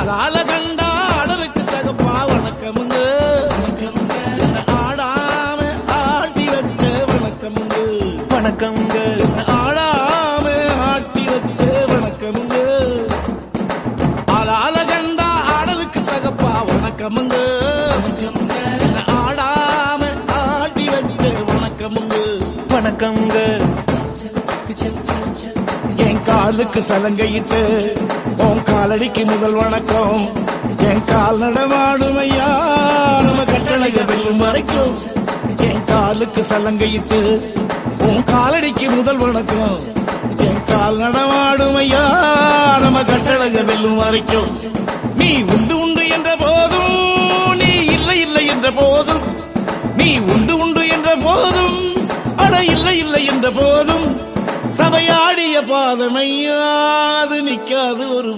அதால கண்டா ஆடலுக்கு தகப்பா வணக்கமுங்க. ஆடாம ஆட்டி வச்ச வணக்கமுங்க. வணக்கம்ங்க. ஆடாம ஆட்டி வச்ச வணக்கமுங்க. அதால கண்டா ஆடலுக்கு தகப்பா வணக்கமுங்க. ஆடாம ஆட்டி வச்ச வணக்கமுங்க. வணக்கம்ங்க. என் காலுக்கு சலங்கையிட்டு உன் காலடிக்கு முதல் வணக்கம். என் கால் நடமாடும் ஐயா நம்ம கட்டளைக வெல்லும் வரைக்கும். என் காலுக்கு சலங்கையிட்டு உன் காலடிக்கு முதல் வணக்கம். என் கால் நடமாடும் ஐயா நம்ம கட்டளைக வெல்லும் வரைக்கும். நீ உண்டு உண்டு என்ற போதும், நீ இல்லை இல்லை என்ற போதும், நீ உண்டு உண்டு என்ற போதும், அட இல்லை இல்லை என்ற போதும், சபையாடிய பாதமையாது நிக்காது ஒரு